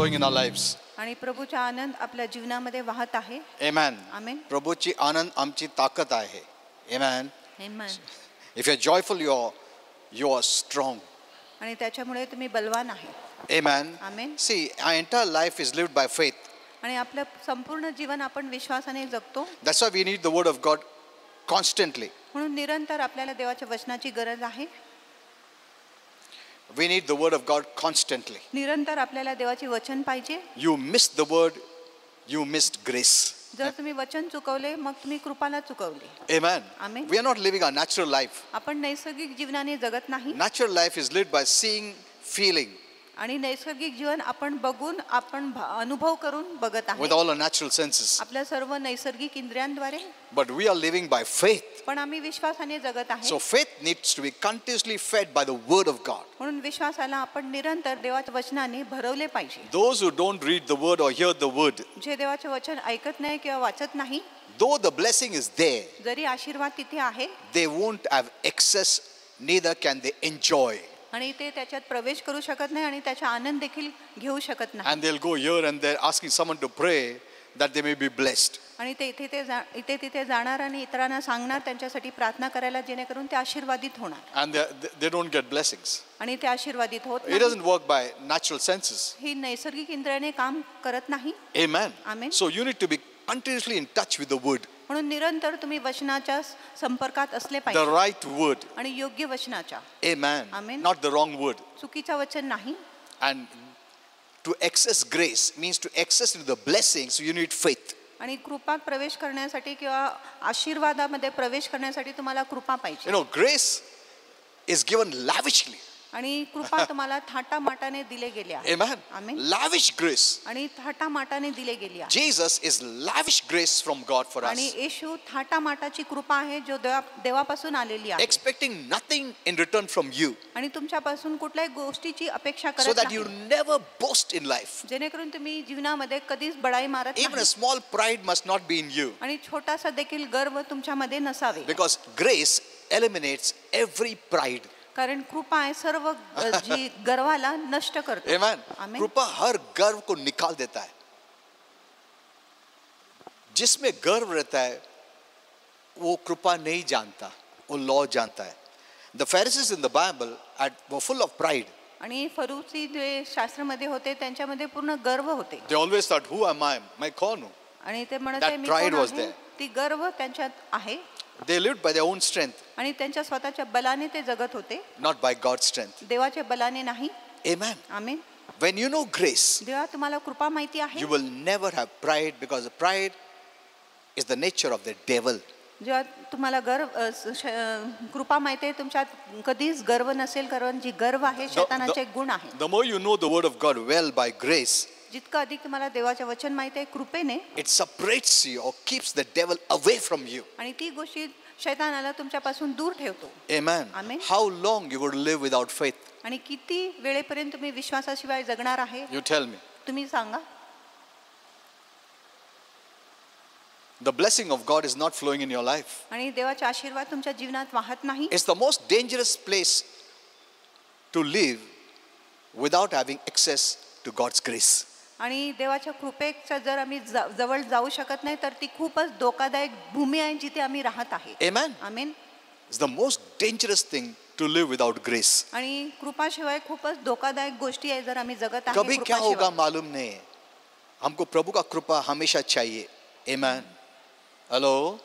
flowing in our lives. आणि प्रभूचा आनंद आपल्या जीवनामध्ये वाहत आहे. Amen. Amen. प्रभूची आनंद आमची ताकद आहे. Amen. Amen. If you're joyful, you are strong. आणि त्याच्यामुळे तुम्ही बलवान आहे. Amen. Amen. See, our entire life is lived by faith. आणि आपलं संपूर्ण जीवन आपण विश्वासाने जगतो. That's why we need the word of God constantly. म्हणून निरंतर आपल्याला देवाच्या वचनाची गरज आहे. We need the word of God constantly. निरंतर आपल्याला देवाचे वचन पाहिजे. You missed the word, you missed grace. जर तुम्ही वचन चुकवले मग तुम्ही कृपाला चुकवली. Amen. Amen. We are not living our natural life. आपण नैसर्गिक जीवनाने जगत नाही. Natural life is lived by seeing, feeling, आणि नैसर्गिक जीवन आपण बघून आपण अनुभव करून बघत आहे. with all our natural senses. आपल्या सर्व नैसर्गिक इंद्रियांद्वारे. But we are living by faith. पण आम्ही विश्वासाने जगत आहे. So faith needs to be continuously fed by the word of God. म्हणून विश्वासाला आपण निरंतर देवाच्या वचनाने भरवले पाहिजे. Those who don't read the word or hear the word, जे देवाचे वचन ऐकत नाही किंवा वाचत नाही, though the blessing is there, जरी आशीर्वाद तिथे आहे, they won't have access, neither can they enjoy. आणि ते त्याच्यात प्रवेश करू शकत नाही आणि त्याचा आनंद देखील घेऊ शकत नाही. And they'll go here and there asking someone to pray that they may be blessed. आणि ते इथे तिथे जाणार आणि इतरांना सांगणार त्यांच्यासाठी प्रार्थना करायला, जेणेकरून ते आशीर्वादित होणार. And they don't get blessings. आणि ते आशीर्वादित होत It नाही. doesn't work by natural senses. ही नैसर्गिक इंद्रियाने काम करत नाही. Amen. Amen. So you need to be continuously in touch with the word, म्हणून निरंतर तुम्ही वचनाच्या संपर्कात असले the पाहिजे. right word. आणि योग्य वचनाच्या, Amen. Amen. Not the wrong word. चुकीचं वचन नाही. And to access grace means to access into the blessings, so you need faith. आणि कृपात प्रवेश करण्यासाठी किंवा आशीर्वादामध्ये प्रवेश करण्यासाठी तुम्हाला कृपा पाहिजे. You know, grace is given lavishly. आणि कृपा तुम्हाला थाटामाटाने दिले गेले आहे. Amen. Amen. Lavish grace. आणि थाटामाटाने दिले गेली आहे. Jesus is lavish grace from God for आणि us. येशू थाटामाटाची कृपा आहे जो देवापासून आलेली आहे. Expecting nothing in return from you, आणि तुमच्यापासून कुठल्याही गोष्टीची अपेक्षा so करत that you नाही, never boast in life. जेणेकरून तुम्ही जीवनामध्ये कधीच बडाई मारत Even a नाही. small pride must not be in you, आणि छोटासा देखील गर्व तुमच्यामध्ये नसावे. because grace eliminates every pride. कारण कृपा आहे सर्व जी गर्वाला नष्ट करते. Amen. Amen. कृपा हर गर्व को निकाल देता है. जिसमें गर्व रहता है वो कृपा नहीं जानता, वो लॉ जानता है. The Pharisees in the Bible were full of pride. आणि फरीसी जे शास्त्रामध्ये होते त्यांच्यामध्ये पूर्ण गर्व होते. They always thought, who am I? मैं कौन हूँ? आणि ते म्हणत That आहे मी pride कोण was आहे? there. ती गर्व त्यांच्यात आहे. They lived by their own strength, आणि त्यांच्या स्वतःच्या बलाने ते जगत होते, not by God's strength. देवाच्या बलाने नाही. Amen. Amen. When you know grace, देवा तुम्हाला कृपा माहिती आहे. you will never have pride, because pride is the nature of the devil. जेव्हा तुम्हाला कृपा माहिती आहे, तुमच्यात कधीच गर्व नसेल, कारण जी गर्व आहे शैतानाचे गुण आहे. The more you know the word of God well by grace, जितकं अधिक तुम्हाला देवाचे वचन माहिती आहे कृपेने, it separates you or keeps the devil away from you. आणि ती गोष्टी शैतानाला तुमच्यापासून दूर ठेवतो. Amen. Amen. How long you would live without faith? आणि किती वेळेपर्यंत तुम्ही विश्वासाशिवाय जगणार आहे? You tell me. तुम्ही सांगा. The blessing of God is not flowing in your life. आणि देवाचा आशीर्वाद तुमच्या जीवनात वाहत नाही. It's the most dangerous place to live without having access to God's grace. आणि देवाच्या कृपेच्या जर आम्ही जवळ जाऊ शकत नाही तर ती खूपच धोकादायक भूमी आहे जिथे आम्ही राहत आहे. Amen. Amen. It's the most dangerous thing to live without grace. आणि कृपाशिवाय खूपच धोकादायक गोष्टी आहे जर आम्ही जगत आहे. कभी क्या होगा मालूम नहीं है. हमको प्रभु का कृपा हमेशा चाहिए. Amen. Hello.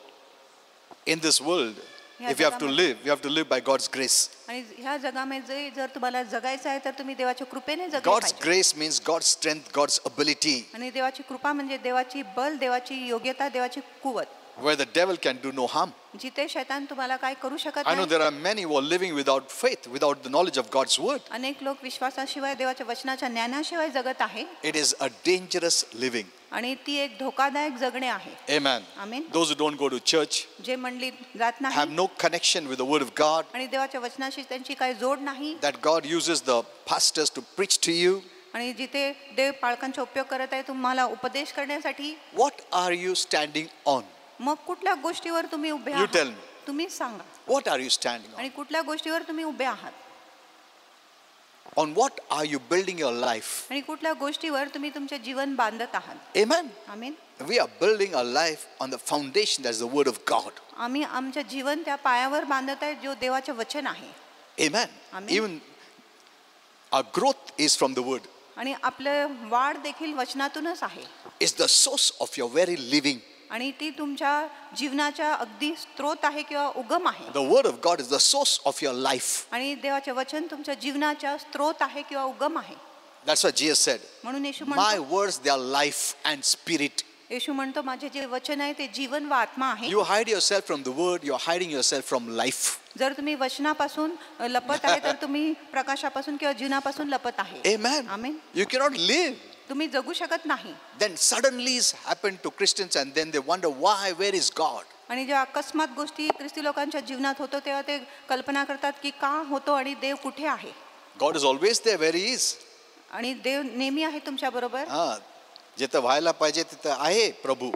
In this world, if you have to live, you have to live by God's grace. आणि ह्या जगामध्ये जर तुम्हाला जगायचं आहे तर तुम्ही देवाच्या कृपेने जगले God's पाहिजे. grace means God's strength, God's ability, आणि देवाची कृपा म्हणजे देवाची बल, देवाची योग्यता, देवाची कुवत, where the devil can do no harm. जिथे शैतान तुम्हाला काय करू शकत I know नाही. there are many who are living without faith, without the knowledge of God's word. अनेक लोक विश्वासाशिवाय, देवाच्या वचनाच्या ज्ञानाशिवाय जगत आहे. It is a dangerous living. आणि ती एक धोकादायक जगणे आहे. Amen. Amen. Those who don't go to church, जे मंडळीत जात have नाही no connection with the word of God, आणि देवाच्या वचनाशी त्यांची काही जोड नाही. that God uses the pastors to preach to you. आणि जिथे देव पालकांचा उपयोग करत आहे तुम्हाला उपदेश करण्यासाठी, What are you standing on? मग कुठल्या गोष्टीवर तुम्ही उभे You tell आहात? me. तुम्ही सांगा. What are you standing on? आणि कुठल्या गोष्टीवर तुम्ही उभे आहात? On what are you building your life? आणि कुठल्या गोष्टीवर तुम्ही तुमचे जीवन बांधत आहात? Amen. आमीन. We are building our life on the foundation that is the word of God. आम्ही आमचे जीवन त्या पायावर बांधत आहे जो देवाचे वचन आहे. Amen. Amen. Even our growth is from the word. आणि आपलं वाढ देखील वचनातूनच आहे. It's the source of your very living. आणि ती तुमच्या जीवनाचा अगदी स्रोत आहे किंवा उगम आहे. The word of God is the source of your life. आणि देवाचे वचन तुमच्या जीवनाचा स्रोत आहे किंवा उगम आहे. That's what Jesus said. म्हणून येशू My म्हणतो, words, they are life and spirit. येशू म्हणतो माझे जे वचन आहे ते जीवन व आत्मा आहे. You hide yourself from the word, you are hiding yourself from life. जर तुम्ही वचनापासून लपत आहे तर तुम्ही प्रकाशापासून किंवा जीवनापासून लपत आहे. Amen. Amen. You cannot live. तुम्ही जगू शकत नाही. Then suddenly happen to Christians and then they wonder why, where is God? आणि जेव्हा अकस्मात गोष्टी ख्रिस्ती लोकांच्या जीवनात होतो तेव्हा ते कल्पना करतात की का होतो आणि देव कुठे आहे. God is always there where he is. आणि देव नेहमी आहे तुमच्या बरोबर. जिथं व्हायला पाहिजे तिथं आहे प्रभू.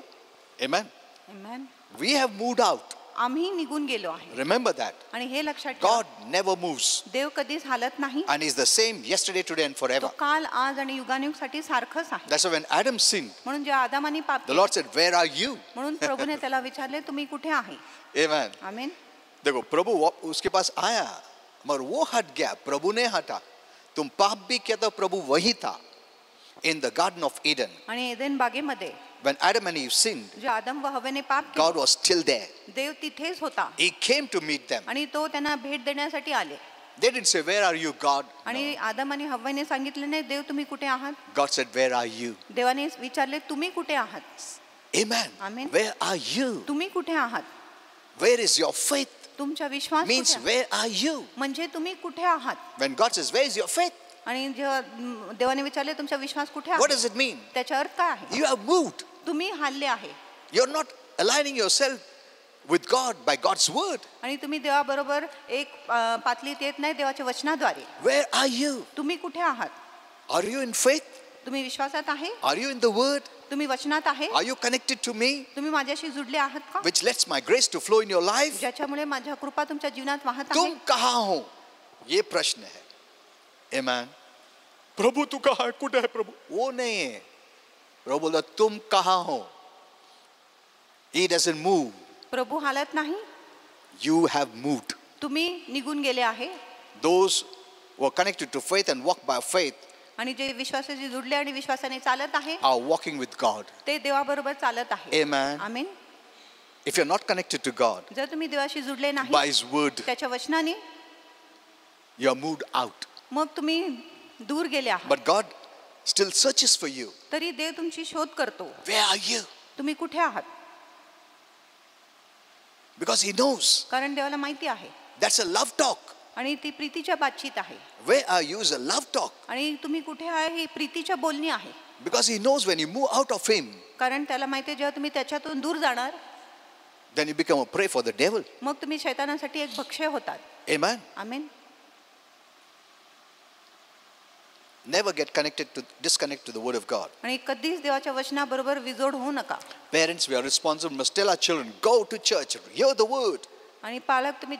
Amen. Amen. We have moved out. आम्ही निघून गेलो आहे. Remember that. आणि हे लक्षात ठेवा. God never moves. देव कधीच हालत नाही. And he's the same yesterday, today and तो forever. काल आज आणि युगानुयुगासाठी सारखंच आहे. That's why when Adam sinned, म्हणून जेव्हा आदामाने पाप the केले, Lord said, where are you? म्हणून प्रभूने त्याला विचारले तुम्ही कुठे आहे. Amen. आमेन. देखो प्रभु उसके पास आया मगर वो हट गया, प्रभु ने हटा. तुम पाप भी किया तो प्रभु वही था. In the Garden of Eden, आणि एदेन बागेमध्ये when Adam and Eve sinned, जे आदम व हवेने पाप God केले was still there. देव तिथेच होता. He came to meet them. आणि तो त्यांना भेट देण्यासाठी आले. They didn't say, where are you, God? आणि आदम आणि हव्वाने सांगितले नाही देव तुम्ही कुठे आहात. God said, where are you? देवाने विचारले तुम्ही कुठे आहात. Amen. Amen. Where are you? तुम्ही कुठे आहात. Where is your faith? तुमचा विश्वास Means, कुठे आहे? where are you? म्हणजे तुम्ही कुठे आहात. When God says, where is your faith? आणि जेव्हा देवाने विचारले तुमचा विश्वास कुठे What आहे does it mean? त्याचा अर्थ काय आहे. You have moved. तुम्ही हल्ले आहे. You're not aligning yourself with God by God's word. आणि तुम्ही देवाबरोबर एक पातळीत येत नाही देवाच्या वचनाद्वारे. Where are you? तुम्ही कुठे आहात. Are you in faith? तुम्ही विश्वासात आहे. Are you in the word? तुम्ही वचनात आहे. Are you connected to me? तुम्ही माझ्याशी जुडले आहात का. Which lets my grace to flow in your life? ज्याच्यामुळे माझ्या कृपा तुमच्या जीवनात वाहत तुम आहे. कहाँ हो? ये प्रश्न है. Amen. प्रभु तू कहाँ है? कुठे है प्रभु? वो नहीं है. प्रभु बोला तुम कहाँ हो? He doesn't move. प्रभू हालत नाही. You have moved. तुम्ही निघून गेले आहे. Those who are connected to faith and walk by faith आणि जे विश्वासाशी जुडले आणि विश्वासाने चालत आहे are walking with God. ते देवाबरोबर चालत आहे. Amen. Amen. If you're not connected to God जर तुम्ही देवाशी जुडले by नाही His word, त्याच्या वचनाने you're moved out. मग तुम्ही दूर गेले आहात. But God still searches for you. तरी देव तुमची शोध करतो. Where are you? तुम्ही कुठे आहात. Because He knows. कारण देवाला माहिती आहे. That's a love talk. आणि ती प्रीतीच्या बातचीत आहे. Where are you is a love talk. आणि तुम्ही कुठे आहे ही प्रीतीच्या बोलणी आहे. Because He knows when you move out of Him, कारण त्याला माहिती आहे जेव्हा तुम्ही त्याच्यातून दूर जाणार then you become a prey for the devil. मग तुम्ही शैतानासाठी एक भक्ष्य होतात. Amen. Amen. Never get disconnect to the word of God. आणि कधीच देवाच्या वचनाबरोबर विजोड होऊ नका. Parents, we are responsible. Must tell our children, go to church, hear the word. आणि पालक तुम्ही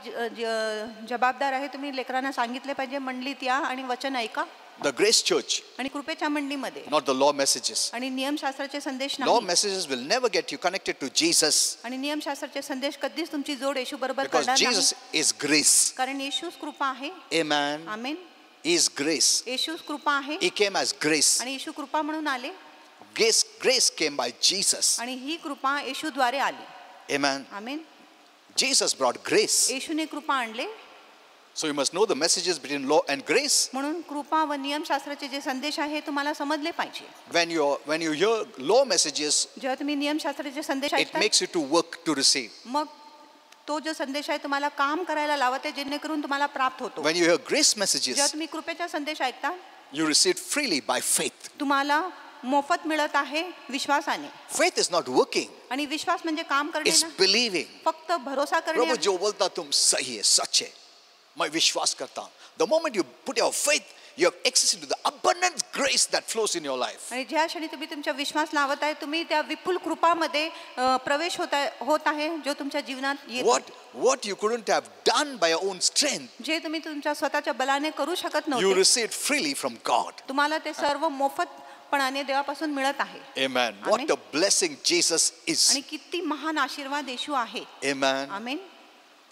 जबाबदार आहे. तुम्ही लेकरांना सांगितले पाहिजे मंडळीत या आणि वचन ऐका. The grace church, आणि कृपेच्या मंडळीमध्ये not the law messages. आणि नियमशास्त्राचे संदेश Law नाही. messages will never get you connected to Jesus. आणि नियमशास्त्राचे संदेश कधीच तुमची जोड येशू बरोबर Because करणार नाही. Jesus is grace. कारण येशूच कृपा आहे. Amen. Amen. He is grace. येशूच कृपा आहे. He came as grace. आणि येशू कृपा म्हणून आले. Grace came by Jesus. आणि ही कृपा येशूद्वारे आली. Amen. आमेन. Jesus brought grace. येशूने कृपा आणले. So you must know the messages between law and grace. म्हणून कृपा व नियमशास्त्राचे जे संदेश आहे तुम्हाला समजले पाहिजे. When you hear law messages, जेव्हा तुम्ही नियमशास्त्राचे संदेश it ऐकता makes you to work to receive. मग तो जो संदेश आहे तुम्हाला काम करायला लावत आहे जेणेकरून तुम्हाला प्राप्त होतो. When you hear grace जेव्हा messages, तुम्ही कृपेचा संदेश ऐकता you receive freely by faith. तुम्हाला मोफत मिळत आहे विश्वासाने. Faith is not working. आणि विश्वास म्हणजे काम करणे It's ना. believing. फक्त भरोसा करणे प्रभु आहे. जो बोलता तुम सही है, सच है, मैं विश्वास करता हूं. The moment you put your faith, you have access to the abundant grace that flows in your life. आणि ज्या क्षणी तुम्ही तुमचा विश्वास लावत आहे तुम्ही त्या विपुल कृपामध्ये प्रवेश होत आहे जो तुमच्या जीवनात येतो. What you couldn't have done by your own strength, जे तुम्ही तुमच्या स्वतःच्या बलाने करू शकत you नव्हते received freely from God. तुम्हाला ते सर्व मोफतपणाने देवापासून मिळत आहे. Amen. What a blessing Jesus is. आणि किती महान आशीर्वाद येशू आहे. Amen. Amen.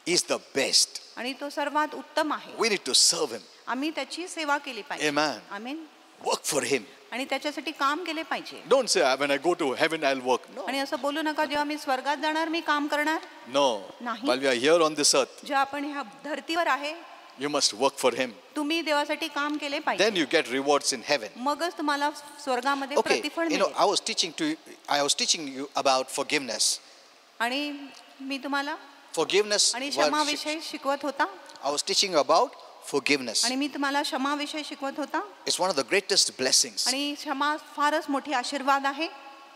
He's the best. आणि तो सर्वात उत्तम आहे. We need to serve him. आम्ही त्याची सेवा केली पाहिजे. Amen. Amen. Work for him. आणि त्याच्यासाठी काम केले पाहिजे. Don't say when I go to heaven I'll work. No. आणि असं बोलू नका जेव्हा मी स्वर्गात जाणार मी काम करणार. No. नाही. While we are here on this earth, जे आपण ह्या धरतीवर आहे you must work for him. तुम्ही देवासाठी काम केले पाहिजे. Then you get rewards in heaven. मगच तुम्हाला स्वर्गामध्ये Okay. प्रतिफळ You know, मिळेल. I was teaching you about forgiveness. आणि मी तुम्हाला Forgiveness. आणि क्षमाविषयी शिकवत होता. I was teaching you about forgiveness. आणि मी तुम्हाला क्षमाविषयी शिकवत होता. It's one of the greatest blessings आणि क्षमा फारच मोठी आशीर्वाद आहे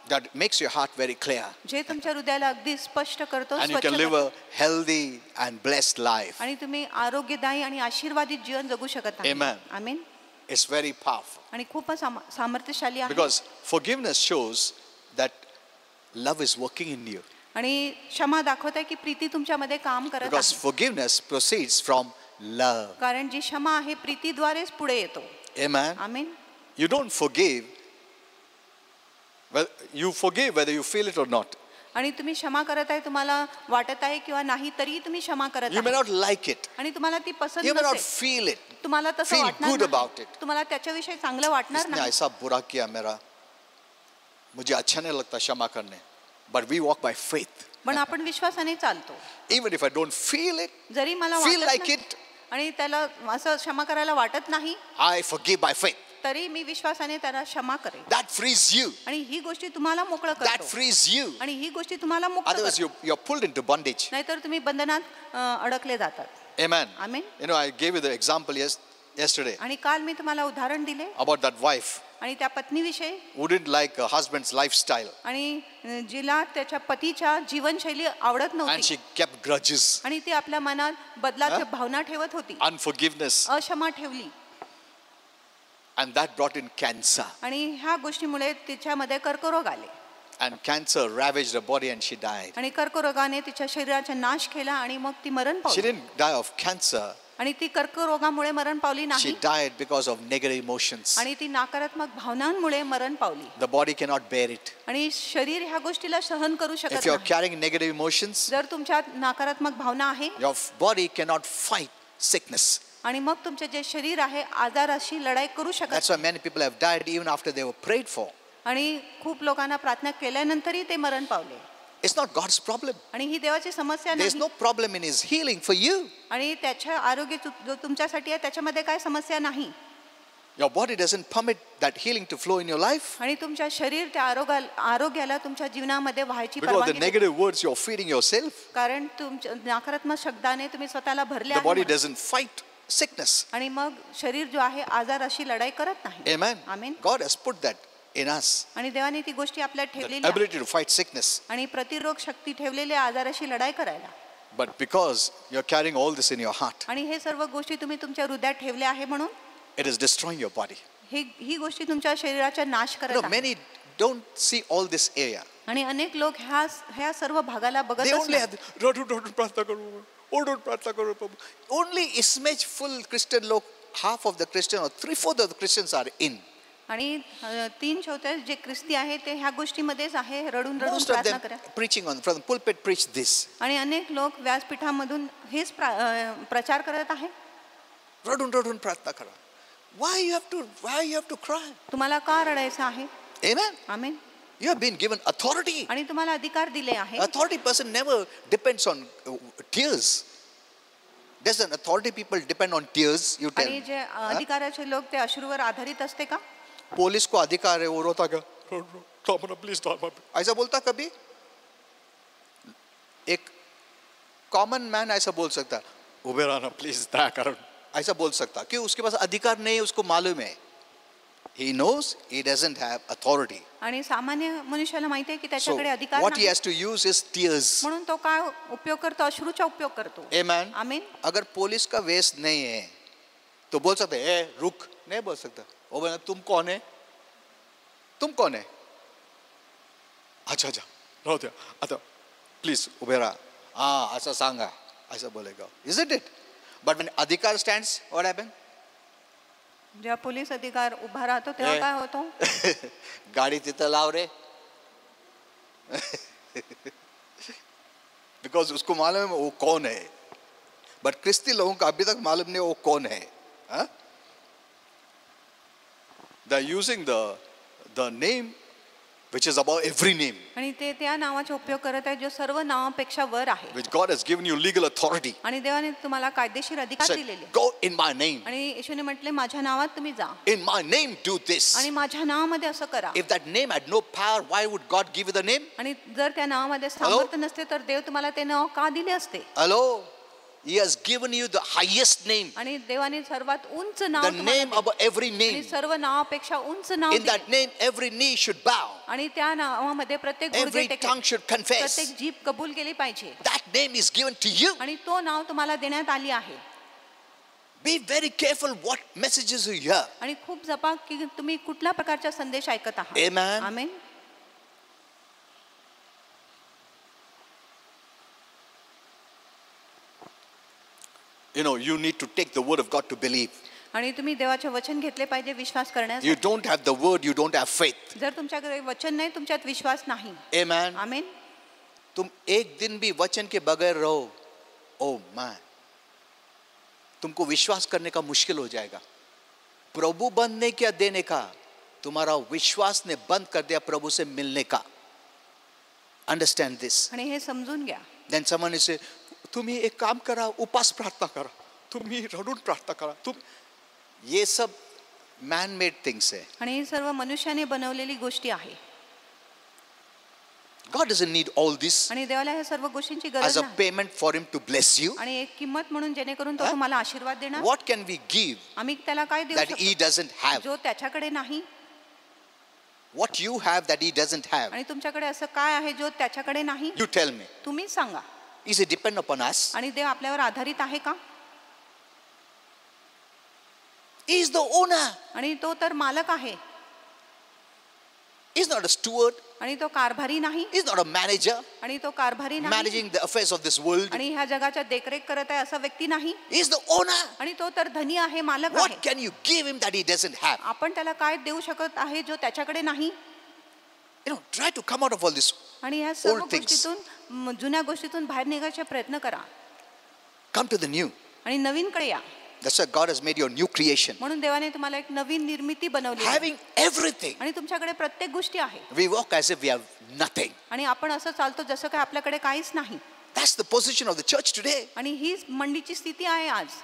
that makes your heart very clear. जे तुमच्या हृदयाला अगदी स्पष्ट करतो, And you स्वच्छ can live करतो. a healthy and blessed life. आणि तुम्ही आरोग्यदायी आणि आशीर्वादित जीवन जगू शकत आहे. Amen. Amen. It's very powerful. आणि खूपच सामर्थ्यशाली आहे. Because forgiveness shows that love is working in you. आणि क्षमा दाखवत आहे की प्रीती तुमच्यामध्ये काम करत Because आहे. forgiveness proceeds from love. कारण जी क्षमा आहे प्रीतीद्वारेच पुढे येतो. Amen. Amen. You don't forgive. Well, you forgive whether you feel it or not. आणि तुम्ही क्षमा करत आहे तुम्हाला वाटत आहे किंवा नाही तरी तुम्ही क्षमा करत You may आहे. not like it. आणि तुम्हाला ती पसंत You may not नसेल. feel it. तुम्हाला तसं feel वाटणार good नाही. about it. तुम्हाला त्याच्याविषयी चांगलं वाटणार इसने नाही. ऐसा बुरा किया मेरा, मुझे अच्छा नहीं लगता क्षमा करने. But we walk by faith. पण आपण विश्वासाने चालतो. Even if I don't feel it, जरी मला feel वाटत like नाही it, आणि त्याला असं क्षमा करायला वाटत नाही I forgive by faith. तरी मी विश्वासाने त्याला क्षमा करेन. That frees you. आणि ही गोष्टी तुम्हाला मोकळं That करतो. frees you. आणि ही गोष्टी तुम्हाला मुक्त Otherwise, करतो. you're pulled into bondage. नाहीतर तुम्ही बंधनात अडकले जातात. Amen. Amen. You know, I gave you the example yesterday आणि काल मी तुम्हाला उदाहरण दिले about that wife आणि त्या पत्नीविषयी who didn't like her husband's lifestyle आणि जिला त्याच्या पतीच्या जीवनशैली आवडत and नव्हती she kept grudges, आणि ती आपल्या मनात बदलाच्या भावना ठेवत होती, unforgiveness, अक्षमा ठेवली and that brought in cancer. आणि ह्या गोष्टीमुळे तिच्यामध्ये कर्करोग आले And cancer ravaged her body and she died. आणि कर्करोगाने तिच्या शरीराचा नाश केला आणि मग ती मरण She पावली. didn't die of cancer. आणि ती कर्करोगामुळे मरण पावली She नाही died because of negative emotions. आणि ती नकारात्मक भावनांमुळे मरण पावली. The body cannot bear it. आणि शरीर ह्या गोष्टीला सहन करू If शकत you're नाही. carrying negative emotions, जर तुमच्यात नकारात्मक भावना आहे your body cannot fight sickness. आणि मग तुमचे जे शरीर आहे आजाराशी लढाई करू शकत That's why many people have died even after they were prayed for. आणि खूप लोकांना प्रार्थना केल्यानंतरही ते मरण पावले. It's not God's problem. आणि ही देवाची समस्या There's नाही. no problem in His healing for you. आणि त्याच्या आरोग्य जो तुमच्यासाठी आहे त्याच्यामध्ये काय समस्या नाही. Your body doesn't permit that healing to flow in your life आणि तुमच्या शरीर त्या आरोग्याला तुमच्या जीवनामध्ये व्हायची because of the परवानगी देते. negative words you're feeding yourself. कारण तुमच्या नकारात्मक शब्दाने तुम्ही स्वतःला भरले The body आहे doesn't fight sickness. आणि मग शरीर जो आहे आजाराशी लढाई करत नाही. Amen. Amen. God has put that in us. आणि देवाने ती गोष्टी आपल्यात The ठेवलेल्या ability to fight sickness. आणि प्रतिरोग शक्ती ठेवलेल्या आजाराशी लढाई करायला. But because you're carrying all this in your heart, आणि हे सर्व गोष्टी तुम्ही तुमच्या हृदयात ठेवल्या आहे म्हणून it is destroying your body. ही गोष्टी तुमच्या शरीराचा नाश You करत know, आहे. many don't see all this area. आणि अनेक लोक ह्या सर्व भागाला They बघतच only नाही. have रडून प्रार्थना करू, ओरडून प्रार्थना करू प्रभू. Only imageful Christian लोक, half of the Christian or 3/4 of the Christians are in. आणि 3/4 जे ख्रिस्ती आहे ते ह्या गोष्टीमध्येच आहे, रडून रडून Most of प्रार्थना them करा. preaching from the pulpit preach this. आणि अनेक लोक व्यासपीठामधून हेच प्रचार करत आहे. रडून प्रार्थना करा. Why you have to cry? तुम्हाला का रडायचं आहे? Amen. Amen. You have been given authority. आणि तुम्हाला अधिकार दिले आहे. Authority person never depends on tears. Does an authority people depend on tears? You tell आणि me. जे अधिकाराचे लोक ते अश्रूवर आधारित असते का? पुलिस को अधिकार है, वो रोता क्या? प्लीज ऐसा बोलता कभी? एक कॉमन मैन ऐसा बोल सकता, उबे रहना प्लीज दया कर, ऐसा बोल सकता. क्यों? उसके पास अधिकार नहीं है, उसको मालूम है. He knows he doesn't have authority. आणि सामान्य मनुष्याला माहिती आहे की So त्याच्याकडे अधिकार what he नाही. has to use is tears. म्हणून तो काय उपयोग करतो? अश्रूचा उपयोग करतो. Amen. आमेन. अगर पुलिस का वेश नहीं है तो बोल सकते ए रुक, नहीं बोल सकता. वो बोला तुम कौन है, तुम कौन है. अच्छा अच्छा राहू द्या आता प्लीज उभे राहा. हा असं सांगा असं बोलेगा. Is it it. But when अधिकार स्टँड्स व्हॉट हॅपन. जेव्हा पोलीस अधिकार उभा राहतो तेव्हा काय होतो. गाडी तिथं लाव रे. बिकॉज उसको मालूम है वो कौन है. बट क्रिस्ती लोगों को अभी तक मालूम नहीं वो कौन है. They are using the name which is above every name. आणि ते त्या नावाचा उपयोग करत आहेत जो सर्व नावापेक्षा वर आहे. Which God has given you legal authority. आणि देवाने तुम्हाला कायदेशीर अधिकार Said, दिलेले. go in my name. आणि येशूने म्हटले माझ्या नावात तुम्ही जा. In my name do this. आणि माझ्या नावामध्ये असं करा. If that name had no power, why would God give you the name? आणि जर त्या नावामध्ये सामर्थ्य नसते तर देव तुम्हाला ते नाव का दिले असते. Hello. He has given you the highest name. आणि देवाने सर्वात उंच नाव The name above every आणि name. सर्व नावापेक्षा उंच नाव In that name every knee should bow. आणि त्या नावामध्ये प्रत्येक गुडघे Every टेकेल. tongue should confess. प्रत्येक जीभ कबूल केली पाहिजे. That name is given to you. आणि तो नाव तुम्हाला देण्यात आली आहे. Be very careful what messages you hear. आणि खूप जपा की तुम्ही कुठल्या प्रकारचा संदेश ऐकत आहात. Amen. Amen. You know, you need to take the word of God to believe. आणि तुम्ही देवाचे वचन घेतले पाहिजे विश्वास You करण्यासाठी. don't have the word, you don't have faith. जर तुमच्याकडे वचन नाही तुमच्यात विश्वास नाही. Amen. आमेन. तुम एक दिन भी वचन के बगैर रहो, ओ मैन, तुमको विश्वास करने का मुश्किल हो जाएगा. प्रभु बंद नहीं किया देने का, तुम्हारा विश्वास ने बंद कर दिया प्रभु से मिलने का. Understand this. आणि हे समजून घ्या. Then someone is say, तुम्ही एक काम करा, उपास प्रार्थना करा, तुम्ही रडून प्रार्थना करा. तुम ये सब मॅन मेड थिंग्स आहे. आणि हे सर्व मनुष्याने बनवलेली गोष्टी आहे. God doesn't need all this आणि देवाला ह्या सर्व गोष्टींची as गरज a नाही. payment for him to bless you. आणि एक किंमत म्हणून जेणेकरून तो तुम्हाला आशीर्वाद देणार. What can we give आम्ही त्याला काय देऊ that he शकतो doesn't have? जो त्याच्याकडे नाही. What you have that he doesn't have? आणि तुमच्याकडे असं काय आहे जो त्याच्याकडे नाही. You tell me. तुम्ही सांगा. Is it depend upon us? आणि देव आपल्यावर आधारित आहे का. He is the owner. आणि तो तर मालक आहे. He is not a steward. आणि तो कारभारी नाही. He is not a manager आणि तो कारभारी नाही. managing the affairs of this world. आणि ह्या जगाच्या देखरेख करत आहे असा व्यक्ती नाही. He is the owner. आणि तो तर धनी आहे मालक What आहे. can you give him that he doesn't have? आपण त्याला काय देऊ शकत आहे जो त्याच्याकडे नाही. You know, try to come out of all this. आणि ह्या सर्व Old things. गोष्टीतून जुन्या गोष्टीतून बाहेर निघायचा प्रयत्न करा. Come to the new. आणि नवीनकडे या. That's why God has made you a new creation. म्हणून देवाने तुम्हाला एक नवीन निर्मिती बनवली आहे. Having everything. आणि तुमच्याकडे प्रत्येक गोष्टी आहे. We walk as if we have nothing. आणि आपण असं चालतो जसं काय आपल्याकडे काहीच नाही. That's the position of the church today. आणि हीच मंडीची स्थिती आहे आज.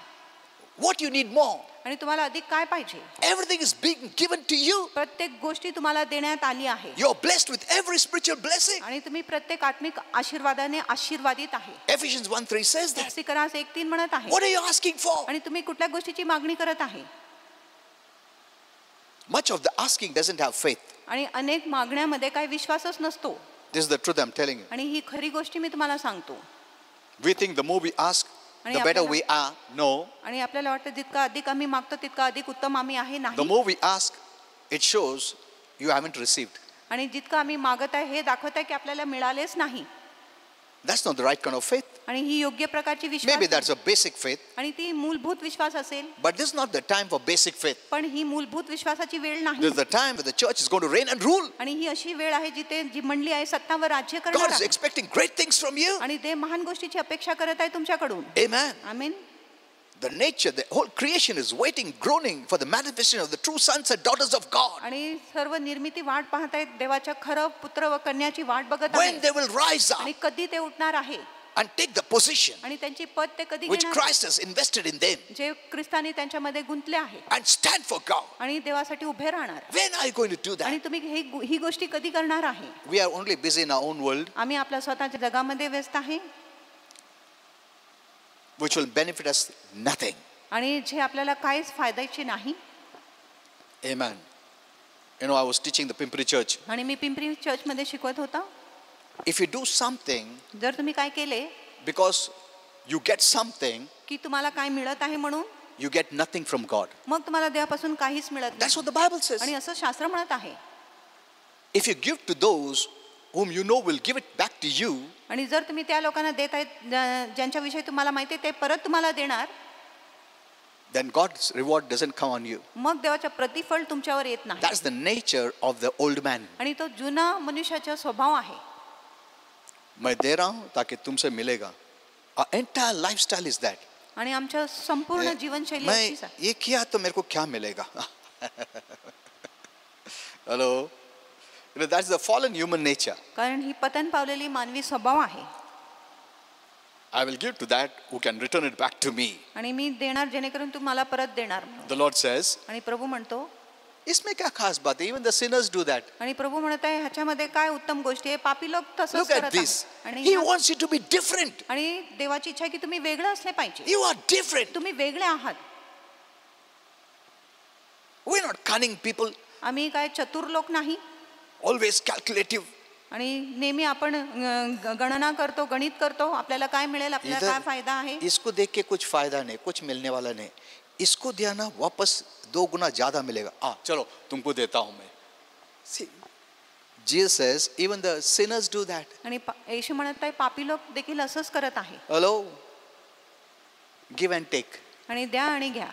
What you need more? आणि तुम्हाला अधिक काय पाहिजे. Everything is being given to you. प्रत्येक गोष्टी तुम्हाला देण्यात आली आहे. You're blessed with every spiritual blessing. आणि तुम्ही प्रत्येक आत्मिक आशीर्वादाने आशीर्वादित आहे. Ephesians 1:3 says that. एफिसिकरास 1:3 म्हणत आहे. What are you asking for? आणि तुम्ही कुठल्या गोष्टीची मागणी करत आहे. Much of the asking doesn't have faith. आणि अनेक मागण्यामध्ये काही विश्वासच नसतो. This is the truth I'm telling you. आणि ही खरी गोष्टी मी तुम्हाला सांगतो. We think the more we ask, the better we are. No. आणि आपल्याला वाटतं जितका अधिक आम्ही मागतो तितका अधिक उत्तम आम्ही आहे The नाही. more we ask, it shows you haven't received. आणि जितकं आम्ही मागत आहे हे दाखवत आहे की आपल्याला मिळालेच नाही. That's not the right kind of faith. आणि ही योग्य प्रकारची Maybe Vishwas that's a basic faith, आणि ती मूलभूत विश्वास असेल. but this is not the time for basic faith. पण ही मूलभूत विश्वासाची वेळ This नाही. is the time where the church is going to reign and rule. आणि ही अशी वेळ आहे जिथे जी मंडळी आहे सत्तावर राज्य करणार God is आहे. expecting great things from you. आणि ते महान गोष्टीची अपेक्षा करत आहे तुमच्याकडून. Amen. Amen. The nature, the whole creation is waiting, groaning for the manifestation of the true sons and daughters of God. आणि सर्व निर्मिती वाट पाहत आहेत देवाच्या खरं पुत्र व कन्याची वाट बघत When आहे. they will rise up आणि कधी ते उठणार आहे. and take the position आणि त्यांची पद ते कधी which घेणार Christ has invested in them जे ख्रिस्तानी त्यांच्यामध्ये गुंतले आहे. and stand for God. आणि देवासाठी उभे राहणार. When are you going to do आणि that? तुम्ही ही गोष्टी कधी करणार आहे. We are only busy in our own world, आम्ही आपल्या स्वतःच्या जगामध्ये व्यस्त आहे. which will benefit us nothing. आणि जे आपल्याला काहीच फायद्याचे नाही. Amen. You know, I was teaching the Pimpri church. आणि मी पिंपरी चर्चमध्ये शिकवत होता. If you do something जर तुम्ही काय केले because you get something, की तुम्हाला काय मिळत आहे म्हणून you get nothing from God. मग तुम्हाला देवापासून काहीच मिळत That's नाही. what the Bible says. आणि असं शास्त्र म्हणत आहे. If you give to those whom you know will give it back to you, आणि जर तुम्ही त्या लोकांना देत आहेत ज्यांच्याविषयी तुम्हाला माहिती आहे ते परत तुम्हाला देणार, then God's reward doesn't come on you. मग देवाचं प्रतिफळ तुमच्यावर येत नाही. That's the nature of the old man. आणि तो जुना मनुष्याचा स्वभाव आहे. मैं दे रहा हूं ताकि तुमसे मिलेगा. Our entire lifestyle is that. आणि आमच्या संपूर्ण जीवनशैली मैं अशीच आहे. ये किया तो मेरे को क्या मिलेगा? Hello. You know, that's the fallen human nature. कारण ही पतन पावलेली मानवी स्वभाव आहे. I will give to that who can return it back to me. आणि मी देणार जेणेकरून तू मला परत देणार. The Lord says, आणि प्रभू म्हणतो, इसमें क्या खास बात है? Even the sinners do that. आणि प्रभू म्हणत आहे ह्याच्यामध्ये काय उत्तम गोष्टी आहे. पापी लोक तसंच Look at करत this. आहेत. आणि He wants you to be different. आणि देवाची इच्छा आहे की तुम्ही वेगळं असले पाहिजे. You are different. तुम्ही वेगळे आहात. We're not cunning people, आम्ही काय चतुर लोक नाही. always calculative. आणि नेहमी आपण गणना करतो, गणित करतो, आपल्याला काय मिळेल, आपल्याला काय फायदा आहे. इसको देख के कुछ फायदा नहीं, कुछ मिलने वाला नहीं. इसको दिया ना वापस 2 गुना ज्यादा मिलेगा. चलो तुमको देता हूं मैं. See, Jesus says even the sinners do that. आणि येशू म्हणत आहे पापी लोक देखील असंच करत आहे. Hello, give and take. आणि द्या आणि घ्या.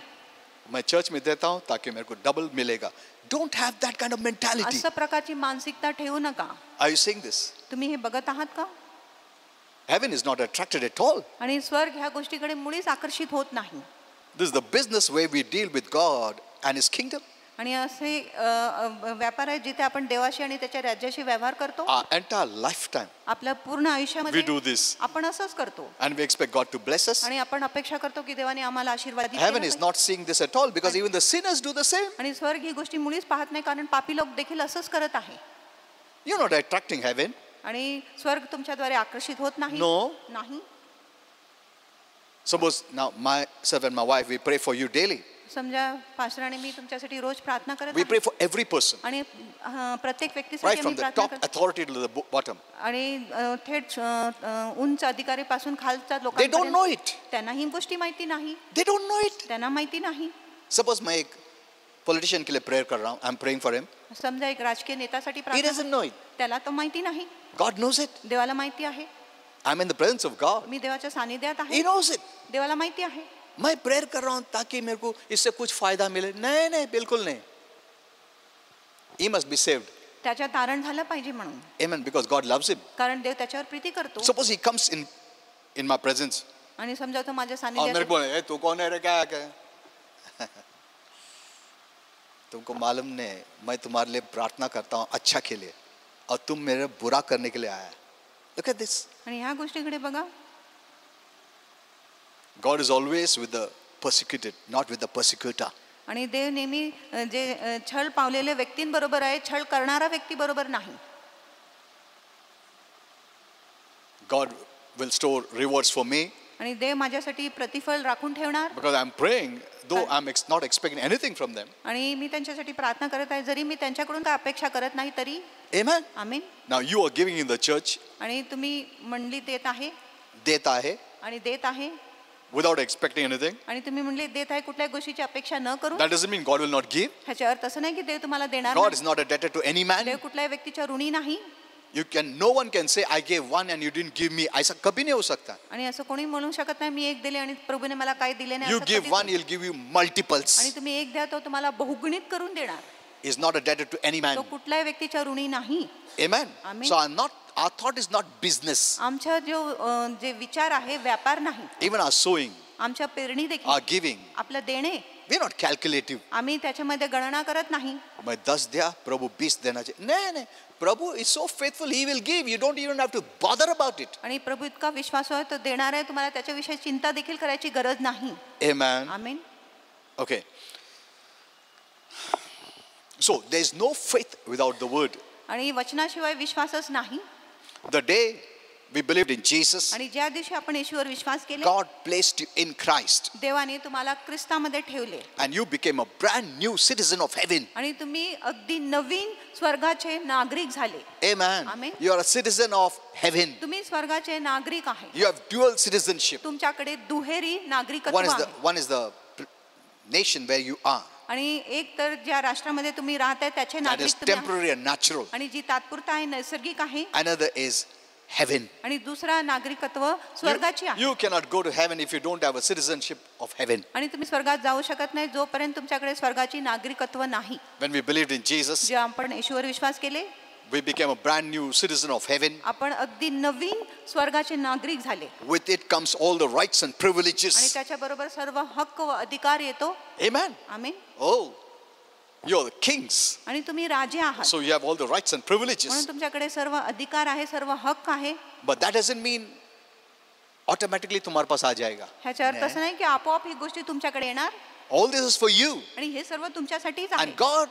मैं चर्च में देता हूं ताकि मेरे को डबल मिलेगा. Don't have that kind of mentality. असं प्रकारची मानसिकता ठेवू नका. Are you seeing this? तुम्ही हे बघत आहात का? Heaven is not attracted at all. आणि स्वर्ग ह्या गोष्टीकडे मुळीच आकर्षित होत नाही. This is the business way we deal with God and His kingdom. आणि असे व्यापार आहे जिथे आपण देवाशी आणि त्याच्या राज्याशी व्यवहार करतो. Our entire lifetime आपल्या पूर्ण we आयुष्यामध्ये do this, आपण असंच करतो. and we expect God to bless us. आणि आपण अपेक्षा करतो की देवाने आम्हाला आशीर्वाद Heaven दिला is not seeing this at all because even the sinners do the same. आणि स्वर्ग ही गोष्टी मुळीच पाहत नाही कारण पापी लोक देखील असंच करत आहे. You're not attracting heaven. आणि स्वर्ग तुमच्याद्वारे आकर्षित होत नाही. No. नाही. Suppose now myself and my wife, we pray for you daily. समजा पास्टराने मी तुमच्यासाठी रोज प्रार्थना करत We आहे. pray for every person, आणि प्रत्येक right व्यक्तीसाठी from मी the प्रार्थना top करते. authority to the bottom. आणि थेट उंच अधिकारी पासून खालच्या They don't know लोकांपर्यंत it. त्यांना ही गोष्टी माहिती नाही. They don't know it. त्यांना माहिती नाही. Suppose मैं एक politician के लिए prayer कर रहा हूँ. I'm praying for him. समजा एक राजकीय नेत्यासाठी He प्रार्थना doesn't know it. त्याला तर माहिती नाही. God knows it. देवाला माहिती आहे. I'm in the presence of God. मी देवाच्या सानिध्यात He आहे. knows it. देवाला माहिती आहे. मैं प्रेयर कर रहा हूं ताकि मेरे को इससे कुछ फायदा मिले. नहीं नहीं, बिल्कुल नहीं. He must be saved. त्याच्या तारण झालं पाहिजे म्हणून. Amen. Because God loves him. कारण देव त्याच्यावर प्रीती करतो. Suppose he comes in my presence. आणि समजा तो माझ्या और मेरे सानिध्यात को बोले, तू कौन है रे, क्या है? तुमको मालूम नहीं, मैं तुम्हारे लिए प्रार्थना करता हूँ अच्छा के लिए, और तुम मेरे बुरा करने के लिए आया. Look at this. आणि ह्या गोष्टीकडे बघा. God is always with the persecuted, not with the persecutor. आणि देव नेहमी जे छळ पावलेल्या व्यक्तींबरोबर आहे, छळ करणारा व्यक्ती बरोबर नाही. God will store rewards for me आणि देव माझ्यासाठी प्रतिफळ राखून ठेवणार. because I'm praying, though I'm not expecting anything from them. आणि मी त्यांच्यासाठी प्रार्थना करत आहे जरी मी त्यांच्याकडून काय अपेक्षा करत नाही तरी. Amen. आमीन. Now you are giving in the church, आणि तुम्ही मंडळी देत आहे देता है, आणि देत आहे without expecting anything. आणि तुम्ही म्हणले देत आहे कुठल्याही गोष्टीची अपेक्षा न करू. That doesn't mean God will not give. ह्याचा अर्थ असं नाही की देव तुम्हाला देणार God नाही. is not a debtor to any man. देव कुठल्याही व्यक्तीच्या ऋणी नाही. No one can say I gave one and you didn't give me. ऐसा कभी नहीं हो सकता. आणि असं कोणी म्हणू शकत नाही मी एक दिले आणि प्रभूने मला काय दिले नाही. You असं give कधीच one, नाही. he'll give you multiples. आणि तुम्ही एक द्या तो तुम्हाला बहुगुणित करून देणार. Is not a debtor to any man. तो कुठल्याही व्यक्तीच्या ऋणी नाही. Amen. Amen. So our thought is not business. आमच्या जे विचार आहे व्यापार नाही. Even our sowing, आमच्या पेरणी our देखील giving, आपलं देणे we're not calculative. आम्ही त्याच्यामध्ये गणना करत नाही. मैं 10 दिया, प्रभु 20 देना चाहिए. नहीं नहीं, प्रभु is so faithful, he will give. You don't even have to bother about it. आणि प्रभू इतका विश्वास आहे तो देणार आहे, तुम्हाला त्याच्याविषयी चिंता देखील करायची गरज नाही. Amen. आमीन. Okay. So there is no faith without the word. आणि वचनाशिवाय विश्वासच नाही. The day we believed in Jesus, आणि ज्या दिवशी आपण येशूवर विश्वास केला God placed you in Christ देवाने तुम्हाला ख्रिस्तामध्ये ठेवले and you became a brand new citizen of heaven. आणि तुम्ही अगदी नवीन स्वर्गाचे नागरिक झाले. Amen. Amen. You are a citizen of heaven. तुम्ही स्वर्गाचे नागरिक आहे. You have dual citizenship. तुमच्याकडे दुहेरी नागरिकत्व One आहे. is the nation where you are. आणि एक तर ज्या राष्ट्रामध्ये तुम्ही राहताय त्याचे That नागरिक is तुम्ही आहात. temporary and natural. आणि जी तात्पुरता आहे नैसर्गिक आहे. Another is heaven. आणि दुसरा नागरिकत्व स्वर्गाची आहे. You cannot go to heaven if you don't have a citizenship of heaven. आणि तुम्ही स्वर्गात जाऊ शकत नाही जोपर्यंत तुमच्याकडे स्वर्गाची नागरिकत्व नाही. When we believed in Jesus, जेव्हा आपण येशूवर विश्वास केले, we became a brand new citizen of heaven. आपण अगदी नवीन स्वर्गाचे नागरिक झाले. With it comes all the rights and आणि privileges. त्याच्याबरोबर सर्व हक्क व अधिकार येतो. Amen. Amen. Oh, you're the kings. आणि तुम्ही राजे आहात. So you have all the rights and privileges. म्हणून तुमच्याकडे सर्व अधिकार आहे, सर्व हक्क आहे. But that doesn't mean automatically तुम्हारे पास आ जाएगा. ह्याचा अर्थ असं नाही की आपोआप ही गोष्टी तुमच्याकडे येणार. All this is for you. आणि हे सर्व तुमच्यासाठीच आहे. And God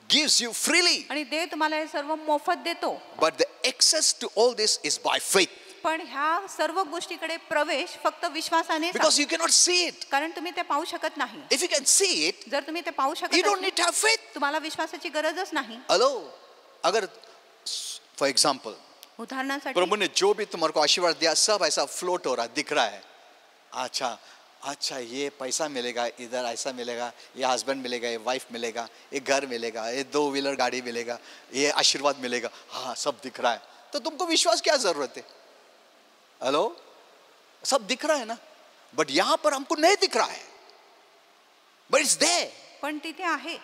gives you freely. आणि देव तुम्हाला हे सर्व मोफत देतो. But the access to all this is by faith. पण ह्या सर्व गोष्टीकडे प्रवेश फक्त विश्वासाने. Because you cannot see it. कारण तुम्ही ते पाहू शकत नाही. If you can see it, जर तुम्ही ते पाहू शकत you don't असाल, need to have faith. तुम्हाला विश्वासाची गरजच नाही. Hello. अगर for example, उदाहरणासाठी प्रभु ने जो भी तुम्हारे को आशीर्वाद दिया सब ऐसा फ्लोट हो रहा दिख रहा है. अच्छा ये पैसा मिलेगा, इधर ऐसा मिलेगा, ये हस्बैंड मिलेगा, ये वाइफ मिलेगा, ये घर मिलेगा, ये 2 व्हीलर गाड़ी मिलेगा, ये आशीर्वाद मिलेगा. हाँ, सब दिख रहा है. तो तुमको विश्वास क्या जरूरत है? हेलो, सब दिख रहा है ना. बट यहां पर हमको नहीं दिख रहा है. But it's there. पण तिथे आहे.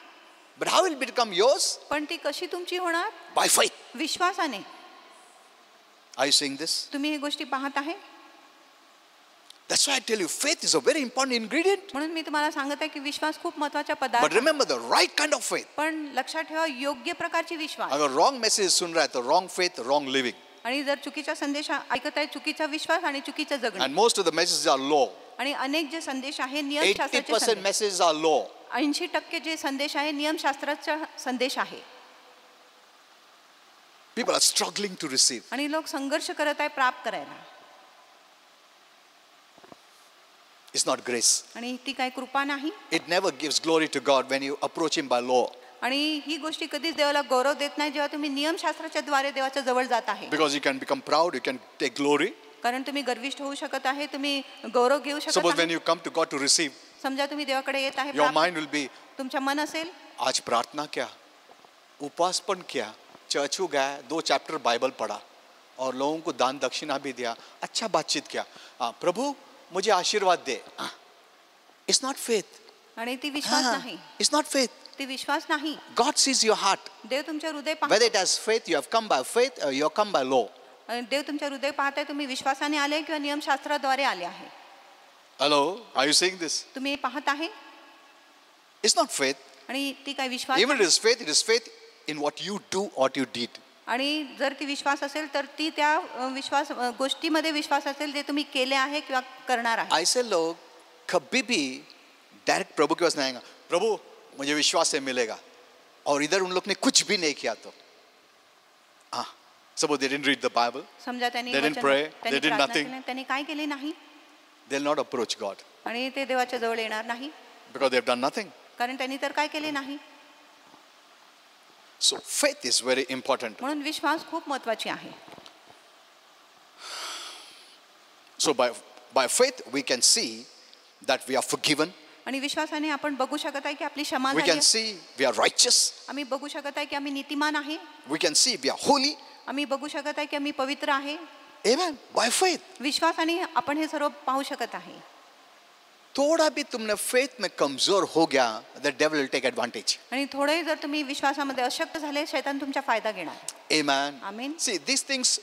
But how will it become yours? पण ती कशी तुमची होणार? By faith. विश्वासाने. Are you seeing this? तुम्ही ही गोष्टी पाहत आहे. That's why I tell you, faith is a very important ingredient. म्हणून मी तुम्हाला सांगत आहे की विश्वास खूप महत्त्वाचा But पदार्थ आहे. remember the right kind of faith. पण लक्षात ठेवा योग्य प्रकारची विश्वास. अगर wrong message सुन रहा है तो wrong faith, wrong living. आणि जर चुकीचा संदेश ऐकत आहे, चुकीचा विश्वास आणि चुकीचं जगणं. And most of the messages are law. आणि अनेक जे संदेश आहे नियमशास्त्राचे 80% संदेश. messages are law. 80% जे संदेश आहे नियमशास्त्राचा संदेश आहे. People are struggling to receive. आणि लोक संघर्ष करत आहे प्राप्त करायला. It's not grace. आणि ती काय कृपा नाही. It never gives glory to God when you approach Him by law. आणि ही गोष्टी कधीच देवाला गौरव देत नाही जेव्हा तुम्ही नियमशास्त्राच्या द्वारे देवाच्या जवळ जात आहे. Because you can become proud, you can take glory. कारण तुम्ही गर्विष्ठ होऊ शकत आहे, तुम्ही गौरव घेऊ शकत Suppose when आहे. you come to God to receive, समजा तुम्ही देवाकडे येत आहे, your mind will be, तुमच्या मन असेल आज प्रार्थना किया, उपवास पण किया, चर्च को गया, 2 चैप्टर बाइबल पढ़ा और लोगों को दान दक्षिणा भी दिया, अच्छा बातचीत किया. प्रभु मुझे आशीर्वाद दे. It's not faith. आणि ती विश्वास नाही. It's not faith. ती विश्वास नाही. God sees your heart. देव तुमच्या हृदय Whether पाहतो. it has faith, you have come by faith or you have come by law. देव तुमच्या हृदय पाहताय, तुम्ही विश्वासाने आले किंवा नियमशास्त्राद्वारे आले आहे. Hello, are you seeing this? तुम्ही हे पाहत आहे. It's not faith. आणि ती काय विश्वास Even it is faith, it is faith in what you do, what you did. आणि जर ती विश्वास असेल तर ती त्या विश्वास गोष्टीमध्ये विश्वास असेल जे तुम्ही केले आहे किंवा करणार आहे. ऐसे लोग कभी भी डायरेक्ट प्रभु के पास नहीं आएगा, प्रभु मुझे विश्वास से मिलेगा, और इधर उन लोग ने कुछ भी नहीं किया तो suppose they didn't read the Bible, समजा त्यांनी they didn't pray, they did nothing, त्यांनी काय केले नाही they'll not approach God आणि ते देवाच्या जवळ येणार नाही because they've done nothing. कारण त्यांनी तर काय केले नाही. So faith is very important. म्हणून विश्वास खूप महत्त्वाची आहे. So by faith we can see that we are forgiven. आणि विश्वासाने आपण बघू शकत आहे की आपली क्षमा We झाली can आहे. see we are righteous. आम्ही बघू शकत आहे की आम्ही नीतिमान आहे. We can see we are holy. आम्ही बघू शकत आहे की आम्ही पवित्र आहे. Amen. By faith. विश्वासाने आपण हे सर्व पाहू शकत आहे. थोड़ा भी तुमने faith में कमजोर हो गया, the devil will take advantage. आणि थोडे जर तुम्ही विश्वासामध्ये अशक्त झाले, शैतान तुमचा फायदा घेणार. Amen. Amen. See, these things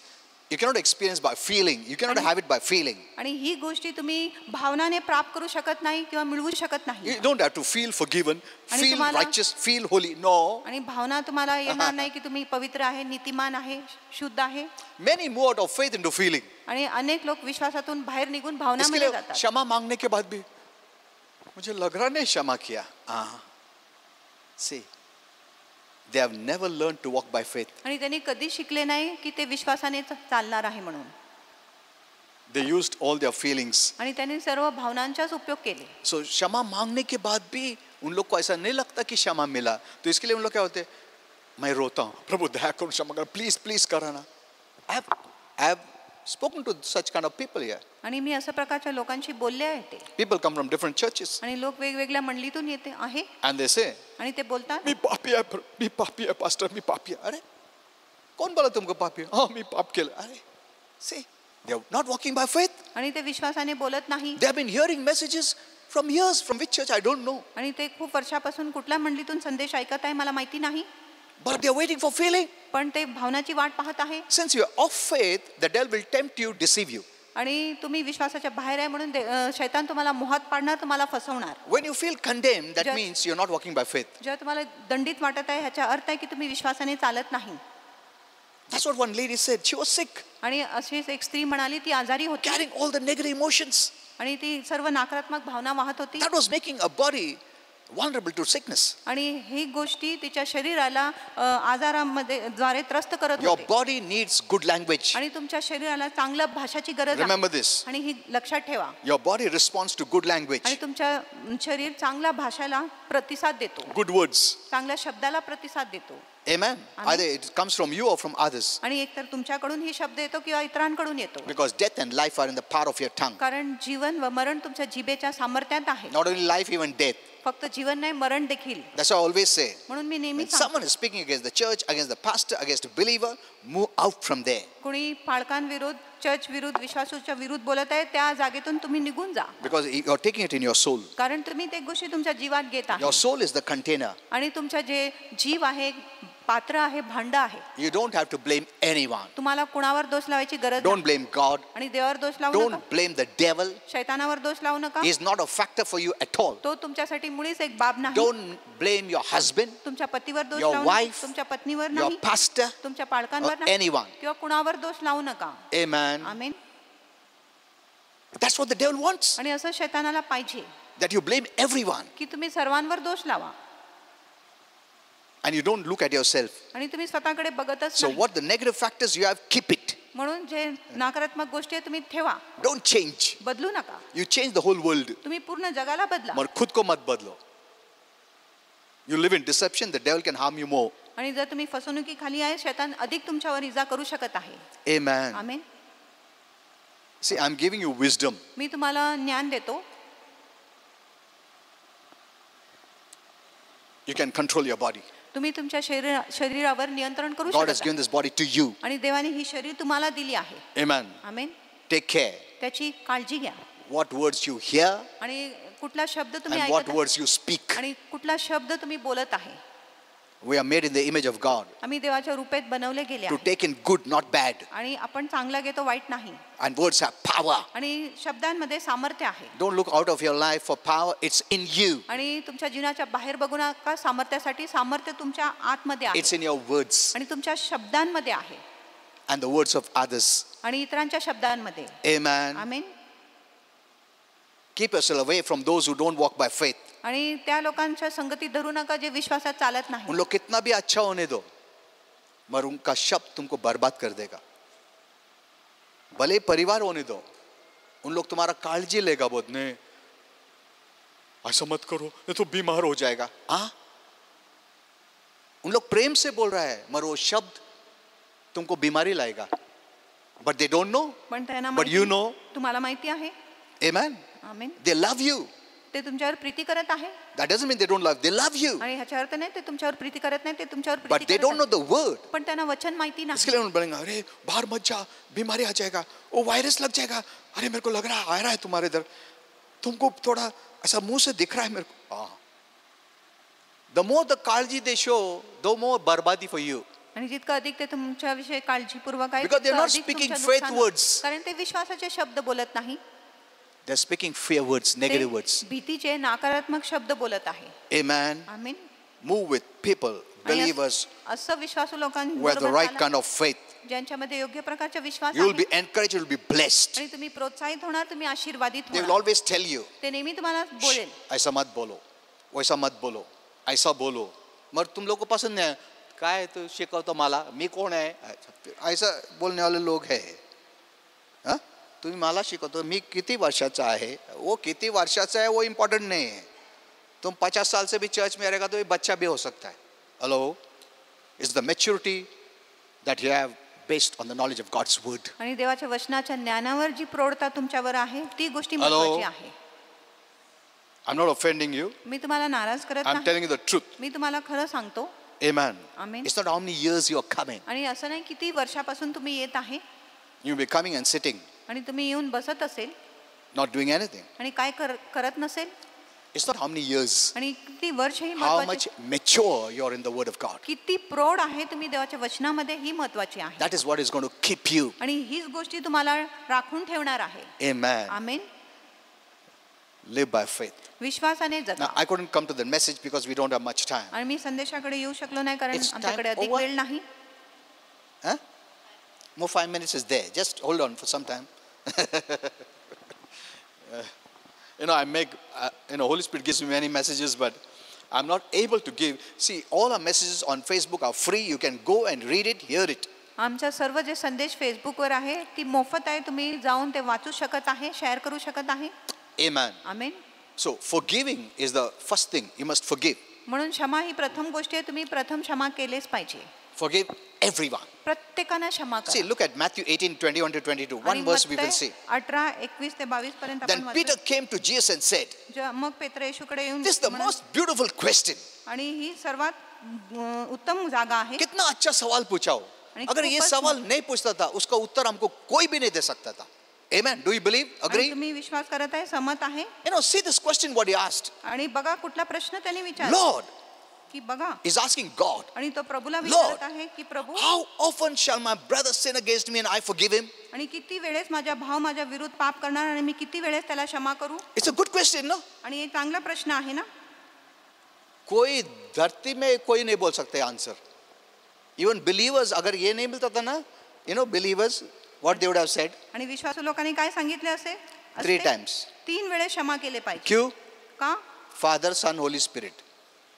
you cannot experience by feeling. You cannot have it by feeling. आणि ही गोष्टी तुम्ही भावनाने प्राप्त करू शकत नाही किंवा मिळवू शकत नाही. You don't have to feel forgiven, आणि feel तुम्हाला- righteous, feel holy. No. आणि भावना तुम्हाला येणार नाही की तुम्ही पवित्र आहे, नीतिमान आहे, शुद्ध आहे. Many move out of faith into feeling. आणि अनेक लोक विश्वासातून बाहेर निघून इसके भावनामध्ये लिए जातात. क्षमा मांगने के बाद भी मुझे लग रहा नहीं क्षमा KIA. See, they have never learned to walk by faith. आणि त्यांनी कधी शिकले नाही की ते विश्वासाने चालणार आहे म्हणून. They used all their feelings. आणि त्यांनी सर्व भावनांचाच उपयोग केले. So क्षमा मांगने के बाद भी उन लोग को ऐसा नहीं लगता कि क्षमा मिला, तो इसके लिए उन लोग क्या होते, मैं रोता हूँ, प्रभु दया करो क्षमा कर, प्लीज प्लीज कराना. I have spoken to such kind of people here. आणि मी अशा प्रकारच्या लोकांशी बोलले आहे ते. People come from different churches आणि लोक वेगवेगळ्या मंडळीतून येते आहे and they say, आणि ते बोलतात मी पापी आहे pastor, मी पापी आहे. अरे कौन बोला तुमको पापी है? हाँ, मी पाप केलं. अरे see, they are not walking by faith. आणि ते विश्वासाने बोलत नाही. They have been hearing messages from years, from which church I don't know. आणि ते खूप वर्षापासून कुठल्या मंडळीतून संदेश ऐकत आहे मला माहिती नाही. But they are waiting for feeling. पण ते भावनाची वाट पाहत आहे. Since you are off faith, the devil will tempt you, deceive you. आणि तुम्ही विश्वासाच्या बाहेर आहे म्हणून शैतान तुम्हाला मोहात पाडणार, तुम्हाला फसवणार. When you feel condemned, that means you are not walking by faith. जेव्हा तुम्हाला दंडित वाटत आहे ह्याचा अर्थ आहे की तुम्ही विश्वासाने चालत नाही. That's what one lady said. She was sick, आणि अशीच एक स्त्री म्हणाली ती आजारी होती carrying all the negative emotions. आणि ती सर्व नकारात्मक भावना वाहत होती. That was making her body vulnerable to sickness. आणि ही गोष्टी तिच्या शरीराला आजारामध्ये द्वारे त्रस्त करत Your होते. body needs good language. आणि तुमच्या शरीराला चांगल्या भाषाची गरज आहे. Remember this. आणि ही लक्षात ठेवा. Your body responds to good language, आणि तुमच्या शरीर चांगल्या भाषेला प्रतिसाद देतो, good words. चांगल्या शब्दाला प्रतिसाद देतो. Amen. Either it comes from you or from others. आणि एकतर तुमच्याकडून ही शब्द येतो किंवा इतरांकडून येतो. Because death and life are in the power of your tongue. कारण जीवन व मरण तुमच्या जिभेच्या सामर्थ्यात आहे. Not only life, even death. फक्त जीवन नाही, मरण देखील. That's what I always say. म्हणून मी नेहमी When सांगतो, someone is speaking against the church, against the pastor, against a believer, move out from there. कुणी पालकांविरुद्ध, चर्च विरुद्ध, विश्वासूच्या विरुद्ध बोलत आहे त्या जागेतून तुम्ही निघून जा. Because you're taking it in your soul. कारण तुम्ही ते गोष्टी तुमच्या जीवात घेत Your आहात. soul is the container. आणि तुमच्या जे जीव आहे, पात्र आहे, भांड आहे. You don't have to blame anyone. तुम्हाला कुणावर दोष लावायची गरज Don't नाही. blame God. आणि देवावर दोष लावू Don't नका. blame the devil. शैतानावर दोष लावू नका. He is not a factor for you at all. तो तुमच्यासाठी मुळीच एक बाब नाही. Don't blame your husband, तुमच्या पतीवर दोष your लावू नका. wife, तुमच्या पत्नीवर your नाही, pastor, तुमच्या पालकांवर or नाही, anyone. किंवा कुणावर दोष लावू नका. Amen. Amen. That's what the devil wants. आणि असं शैतानाला पाहिजे That you blame everyone की तुम्ही सर्वांवर दोष लावा and you don't look at yourself. आणि तुम्ही स्वतःकडे बघतच So नाही. what the negative factors you have, keep it. म्हणून जे नकारात्मक गोष्टी आहेत तुम्ही ठेवा, Don't change. बदलू नका. You change the whole world. तुम्ही पूर्ण जगाला बदला. मगर खुद को मत बदलो. You live in deception, the devil can harm you more. आणि जर तुम्ही फसवणुकीखाली आहे, शैतान अधिक तुमच्यावर इजा करू शकत आहे. Amen. Amen. See, I'm giving you wisdom. मी तुम्हाला ज्ञान देतो. You can control your body. तुम्ही तुमच्या शरीरावर नियंत्रण करू God has शकता. given this body to you. आणि देवाने ही शरीर तुम्हाला दिली आहे. Amen. आमेन. Take care. त्याची काळजी घ्या. What words you hear आणि कुठला शब्द तुम्ही and what ऐकत आहे, words you speak. आणि कुठला शब्द तुम्ही बोलत आहे. We are made in the image of God आम्ही देवाच्या रूपात बनवले गेले to आहे. take in good, not bad. आणि आपण चांगला घेतो, वाईट नाही. And words have power. आणि शब्दांमध्ये सामर्थ्य आहे. Don't look out of your life for power. It's in you. आणि तुमच्या जीवनाच्या बाहेर बघू नका सामर्थ्यासाठी. सामर्थ्य तुमच्या आतमध्ये It's आहे in your words आणि तुमच्या शब्दांमध्ये आहे and the words of others. आणि इतरांच्या शब्दांमध्ये. Amen. Amen. Keep yourself away from those who don't walk by faith. आणि त्या लोकांच्या संगतीत धरू नका जे विश्वासात चालत नाही. उन लोग कितना भी अच्छा होने दो, मगर उनका शब्द तुमको बर्बाद कर देगा. भले परिवार होने दो, उन लोग तुम्हारा काळजी लेगा. बहुत ने ऐसा मत करो, ये तो बीमार हो जाएगा. हाँ, उन लोग प्रेम से बोल रहा है, मगर वो शब्द तुमको बीमारी लाएगा. But they don't know. पण त्यांना But you know. तुम्हाला माहिती आहे. Amen. Amen. They love you. ते तुमच्यावर प्रीती करत आहे. That doesn't mean they don't love. They love you. आणि ह्याचा अर्थ नाही ते तुमच्यावर प्रीती करत नाही, ते तुमच्यावर But Preeti they don't know करत the word. आहे. पण त्यांना वचन माहिती नाही. इसके लिए उन्होंने बोलेंगे, अरे बाहर मत जा, बीमारी आ जाएगा, वो वायरस लग जाएगा. अरे मेरे को लग रहा है आ रहा है तुम्हारे इधर, तुमको थोड़ा ऐसा मुंह से दिख रहा है मेरे को. हाँ. The more the काळजी they show, the more बर्बादी for you. आणि जितकं अधिक ते तुमच्याविषयी काळजीपूर्वक आहे, Because they're तितकं not अधिक speaking तुमचं faith नुकसान words. होतं. कारण ते विश्वासाचे शब्द बोलत नाही. They're speaking fear words, negative ते words. भीतीचे नकारात्मक शब्द बोलत आहे. Amen. आमीन. Move with people, आणि believers असं विश्वासू who have the लोकांबरोबर right चाला, kind of faith. ज्यांच्यामध्ये योग्य प्रकारचा विश्वास You will be आहे. encouraged, you will be blessed. आणि तुम्ही प्रोत्साहित होणार, तुम्ही आशीर्वादित They will होणार. always tell you, ते नेहमी तुम्हाला बोलेल, ऐसा मत बोलो, वैसा मत बोलो, ऐसा बोलो. मगर तुम लोग को पसंद नहीं है. काय तू शिकवतो मला, मी कोण आहे, ऐसा बोलने वाले लोग है. हाँ, तुम्ही मला शिकवतो, मी किती वर्षाचा आहे, वो किती वर्षाचा है वो इम्पोर्टेंट नहीं है. तुम 50 साल से भी चर्च में रहेगा तो ये बच्चा भी हो सकता है. Hello, it's the maturity that you have based on the knowledge of God's word. आणि देवाच्या वचनाच्या ज्ञानावर जी प्रौढता तुमच्यावर आहे ती गोष्टी Hello? महत्त्वाची आहे. I'm not offending you. मी तुम्हाला नाराज करत I'm नाही. telling you the truth. मी तुम्हाला खरं सांगतो. Amen. Amen. It's not how many years you are coming. आणि असं नाही किती वर्षापासून तुम्ही येत आहे You'll be coming and sitting, आणि तुम्ही येऊन बसत असेल not doing anything. आणि काय करत नसेल It's not how many years, आणि किती वर्ष ही how much महत्त्वाची, mature you are in the word of God. किती प्रौढ आहे तुम्ही देवाच्या वचनामध्ये ही महत्त्वाची आहे. That is what is going to keep you. आणि हीच गोष्टी तुम्हाला राखून ठेवणार आहे. Amen. Amen. Live by faith. विश्वासाने Now, जगा. I couldn't come to the message because we don't have much time. आणि मी संदेशाकडे येऊ शकलो नाही कारण It's time आमच्याकडे अधिक over. वेळ नाही. Huh? More 5 minutes is there. Just hold on for some time. I make, Holy Spirit gives me many messages, but I'm not able to give. See, all our messages on Facebook are free. You can go and read it, hear it. आमच्या सर्व जे संदेश फेसबुकवर आहे ती मोफत आहे. तुम्ही जाऊन ते वाचू शकत आहे, शेअर करू शकत आहे. Amen. Amen. So, forgiving is the first thing. You must forgive. म्हणून क्षमा ही प्रथम गोष्ट आहे. तुम्ही प्रथम क्षमा केलेच पाहिजे. Forgive everyone. प्रत्येकाला क्षमा See, करा. look at Matthew 18:21 to 22. आणि One verse we will मत्तई see. 18:21 ते 22 पर्यंत आपण Then Peter वाचू. came to Jesus and said, मग पेत्र येशूकडे येऊन this is the म्हणा- most beautiful question. आणि ही सर्वात उत्तम जागा आहे. कितना अच्छा सवाल पूछा हो. आणि अगर ये खूपच सवाल नहीं पूछता था उसका उत्तर हमको कोई भी नहीं दे सकता था. Amen. Do you believe? आणि Agree? तुम्ही विश्वास करत आहे, सहमत आहे. See this question what he asked. आणि बघा कुठला प्रश्न त्यांनी विचारला Lord की बघा. is asking God, आणि तो प्रभूला Lord, विचारत आहे की प्रभू how often shall my brother sin against me and I forgive him? आणि किती वेळेस माझा भाव माझ्या विरुद्ध पाप करणार आणि मी किती वेळेस त्याला क्षमा करू. It's a good question, no? आणि एक चांगला प्रश्न आहे ना. कोई धरती में कोई नहीं बोल सकते आंसर. Even believers अगर ये नहीं मिलता था ना, believers what they would have said. आणि विश्वासू लोकांनी काय सांगितले असे 3 times. 3 वेळेस क्षमा केले पाहिजे. क्यों? का? Father, Son, Holy Spirit.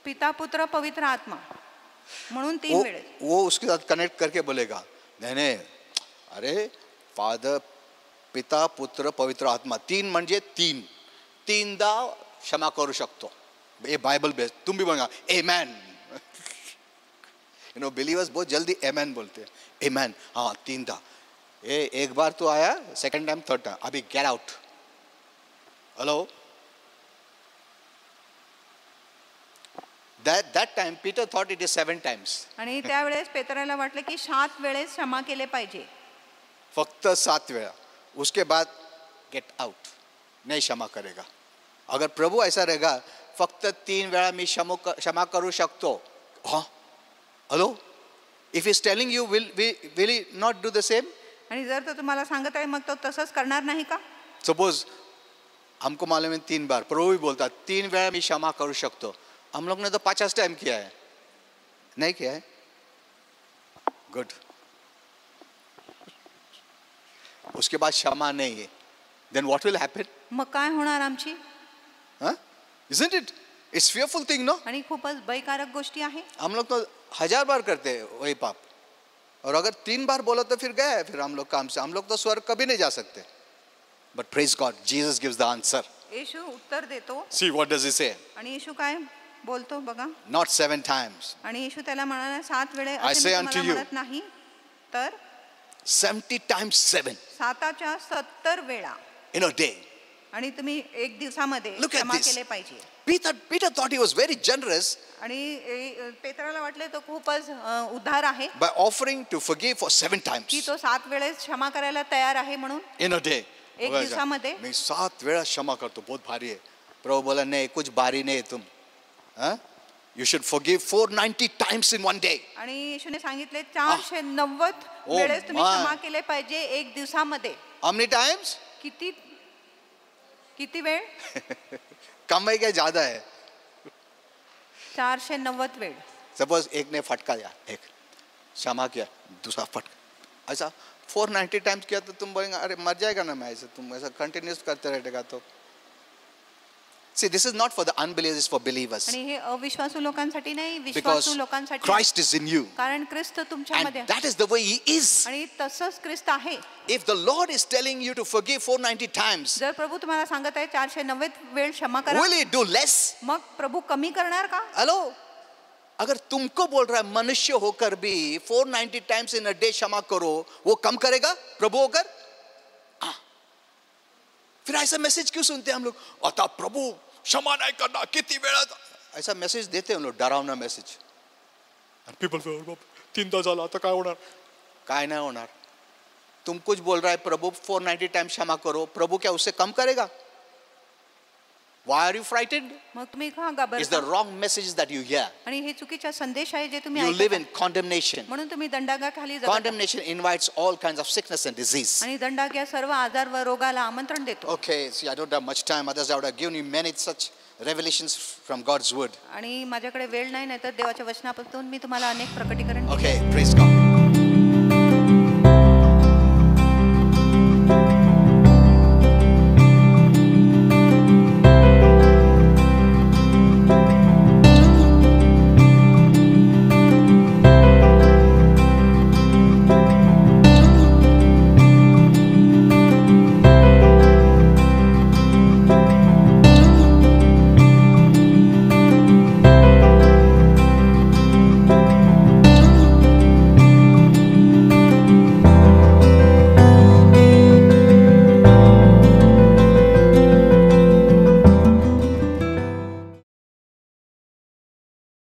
पिता पुत्र पवित्र आत्मा म्हणून 3 वेळेस. वो उसके साथ कनेक्ट करके बोलेगा नहीं अरे फादर पिता पुत्र पवित्र आत्मा 3 म्हणजे 3दा क्षमा करू शकतो. ये बाइबल बेस. तुम भी बोलेगा आमेन. बिलीवर्स बहुत जल्दी आमेन बोलते हैं. आमेन. हाँ 3दा. एक बार तो आया, सेकंड टाइम, थर्ड टाइम, अभी get out. Hello. That time Peter thought it is 7 times. आणि त्यावेळेस पेत्राला वाटलं की 7 वेळेस क्षमा केले पाहिजे. फक्त 7 वेळा. उसके बाद गेट आउट. नहीं क्षमा करेगा. अगर प्रभु ऐसा रहेगा फक्त 3 वेळा मी क्षमा करू शकतो. हाँ. Hello. If he is telling you, will he not do the same? आणि जर तो तुम्हाला सांगत आहे मग तो तसंच करणार नाही का? Suppose हमको मालूम है 3 बार प्रभु भी बोलता 3 वेळा मी क्षमा करू शकतो. हम लोग ने तो 50 टाइम किया है. नहीं किया है. गुड. उसके बाद क्षमा नहीं है. Then what will happen? मग काय होणार आमची? Huh? Isn't it? It's fearful thing, no? आणि खूपच भयकारक गोष्टी आहे. हम लोग तो 1000 बार करते हैं वही पाप. और अगर 3 बार बोला तो फिर गए फिर हम लोग काम से. हम लोग तो स्वर्ग कभी नहीं जा सकते. But praise God, Jesus gives the answer. येशू उत्तर देतो. See what does he say? आणि येशू काय बोलतो बघा. Not 7 times. आणि येशू त्याला म्हणाला 7 वेळेस I असे say मी unto तुम्हाला you. म्हणत नाही तर 70 times 7 7च्या 70 वेळा. in a day. आणि तुम्ही एक दिवसामध्ये Look at क्षमा this. केले पाहिजे. Peter thought he was very generous आणि पेत्राला वाटले तो खूपच उदार आहे by offering to forgive for 7 की times तो 7 वेळेस क्षमा करायला तयार आहे म्हणून. in a day. एक दिवसामध्ये मैं 7 वेळा क्षमा करतो. बहुत भारी है. प्रभु बोला नहीं कुछ भारी नहीं है तुम. You should forgive 490 times in one day. आणि येशूने सांगितले 490 Oh वेळेस तुम्ही my. क्षमा केले पाहिजे एक दिवसामध्ये. How many times? किती वेळ? कम है क्या ज्यादा है? 490 वेळ. सपोज एक ने फटका दिया, एक क्षमा किया, दूसरा फटका, ऐसा 490 टाइम्स किया तो तुम बोलेंगे अरे मर जाएगा ना मैं ऐसे. तुम ऐसा कंटिन्यूस करते रहेगा तो. See, this is not for the unbelievers, it's for believers. आणि हे अविश्वासू लोकांसाठी नाही, Because विश्वासू लोकांसाठी. Christ is in you. कारण ख्रिस्त तुमच्यामध्ये And that is the way he is. आणि तसंच ख्रिस्त आहे. If the Lord is telling you to forgive 490 times, जर प्रभू तुम्हाला सांगत आहे 490 वेळ क्षमा करा, will he do less? मग प्रभू कमी करणार का? Hello? अगर तुमको बोल रहा है मनुष्य होकर भी 490 टाइम्स इन अ डे क्षमा करो, वो कम करेगा प्रभु होकर? फिर ऐसा मैसेज क्यों सुनते हैं हम लोग? आता प्रभु क्षमा नहीं करना कितनी वेळा, ऐसा मैसेज देते हैं हम लोग, डरावना मैसेज. पीपल से 3 तास झाला आता काय होणार? काय नाही होणार. तुम कुछ बोल रहा है प्रभु 490 टाइम्स क्षमा करो, प्रभु क्या उससे कम करेगा? Why are you frightened? मग तुम्ही का घाबरता? It's the wrong messages that you hear. आणि हे चुकीचा संदेश आहे जे तुम्ही You ऐकता. live in condemnation. म्हणून तुम्ही दंडागाखाली जगता. Condemnation invites all kinds of sickness and disease. आणि दंडाग या सर्व आजार व रोगाला आमंत्रण देतो. Okay, see, I don't have much time. Others I would have given you many such revelations from God's word. आणि माझ्याकडे वेळ नाही, तर देवाच्या वचनापासून मी तुम्हाला अनेक प्रकटीकरण दिले. Okay, praise God.